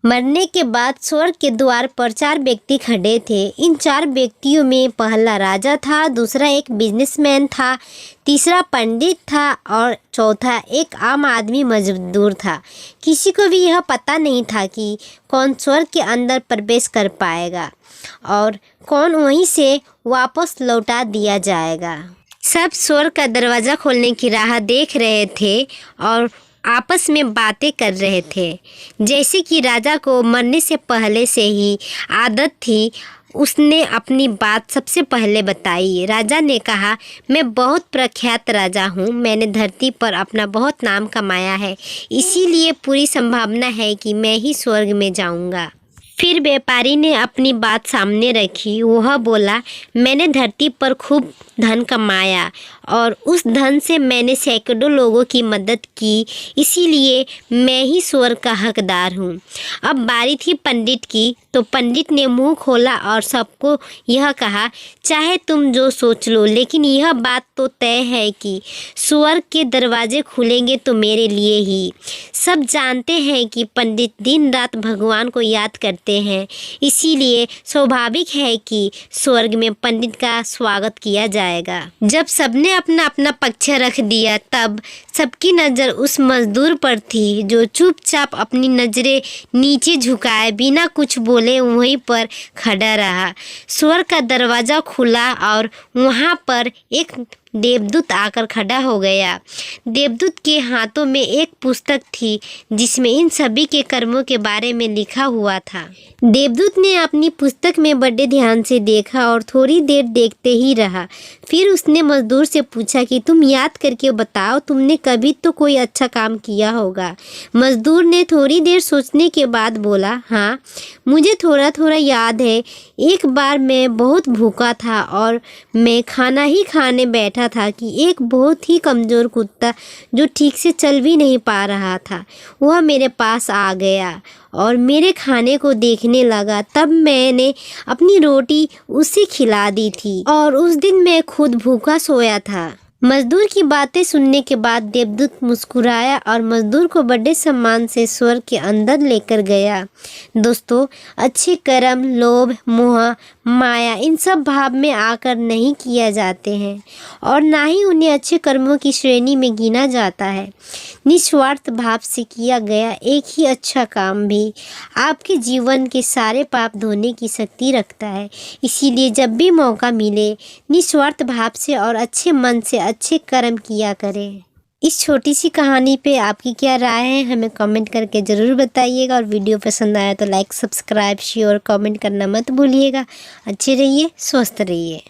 मरने के बाद स्वर्ग के द्वार पर 4 व्यक्ति खड़े थे। इन 4 व्यक्तियों में पहला राजा था, दूसरा एक बिजनेसमैन था, तीसरा पंडित था और चौथा एक आम आदमी मजदूर था। किसी को भी यह पता नहीं था कि कौन स्वर्ग के अंदर प्रवेश कर पाएगा और कौन वहीं से वापस लौटा दिया जाएगा। सब स्वर्ग का दरवाज़ा खोलने की राह देख रहे थे और आपस में बातें कर रहे थे। जैसे कि राजा को मरने से पहले से ही आदत थी, उसने अपनी बात सबसे पहले बताई। राजा ने कहा, मैं बहुत प्रख्यात राजा हूँ, मैंने धरती पर अपना बहुत नाम कमाया है, इसीलिए पूरी संभावना है कि मैं ही स्वर्ग में जाऊँगा। फिर व्यापारी ने अपनी बात सामने रखी। वह बोला, मैंने धरती पर खूब धन कमाया और उस धन से मैंने सैकड़ों लोगों की मदद की, इसीलिए मैं ही स्वर्ग का हकदार हूँ। अब बारी थी पंडित की, तो पंडित ने मुंह खोला और सबको यह कहा, चाहे तुम जो सोच लो, लेकिन यह बात तो तय है कि स्वर्ग के दरवाजे खुलेंगे तो मेरे लिए ही। सब जानते हैं कि पंडित दिन रात भगवान को याद करते हैं, इसीलिए स्वाभाविक है कि स्वर्ग में पंडित का स्वागत किया जाएगा। जब सबने अपना अपना पक्ष रख दिया, तब सबकी नज़र उस मजदूर पर थी जो चुपचाप अपनी नज़रें नीचे झुकाए बिना कुछ बोले वहीं पर खड़ा रहा। स्वर्ग का दरवाज़ा खुला और वहाँ पर एक देवदूत आकर खड़ा हो गया। देवदूत के हाथों में एक पुस्तक थी जिसमें इन सभी के कर्मों के बारे में लिखा हुआ था। देवदूत ने अपनी पुस्तक में बड़े ध्यान से देखा और थोड़ी देर देखते ही रहा। फिर उसने मजदूर से पूछा कि तुम याद करके बताओ, तुमने कभी तो कोई अच्छा काम किया होगा। मजदूर ने थोड़ी देर सोचने के बाद बोला, हाँ, मुझे थोड़ा थोड़ा याद है। एक बार मैं बहुत भूखा था और मैं खाना ही खाने बैठा था कि एक बहुत ही कमज़ोर कुत्ता जो ठीक से चल भी नहीं पा रहा था, वह मेरे पास आ गया और मेरे खाने को देखने लगा। तब मैंने अपनी रोटी उसे खिला दी थी और उस दिन मैं खुद भूखा सोया था। मजदूर की बातें सुनने के बाद देवदूत मुस्कुराया और मजदूर को बड़े सम्मान से स्वर्ग के अंदर लेकर गया। दोस्तों, अच्छे कर्म लोभ, मोह, माया इन सब भाव में आकर नहीं किया जाते हैं और ना ही उन्हें अच्छे कर्मों की श्रेणी में गिना जाता है। निस्वार्थ भाव से किया गया एक ही अच्छा काम भी आपके जीवन के सारे पाप धोने की शक्ति रखता है। इसीलिए जब भी मौका मिले, निस्वार्थ भाव से और अच्छे मन से अच्छे कर्म किया करें। इस छोटी सी कहानी पे आपकी क्या राय है, हमें कमेंट करके ज़रूर बताइएगा और वीडियो पसंद आया तो लाइक, सब्सक्राइब, शेयर, कमेंट करना मत भूलिएगा। अच्छे रहिए, स्वस्थ रहिए।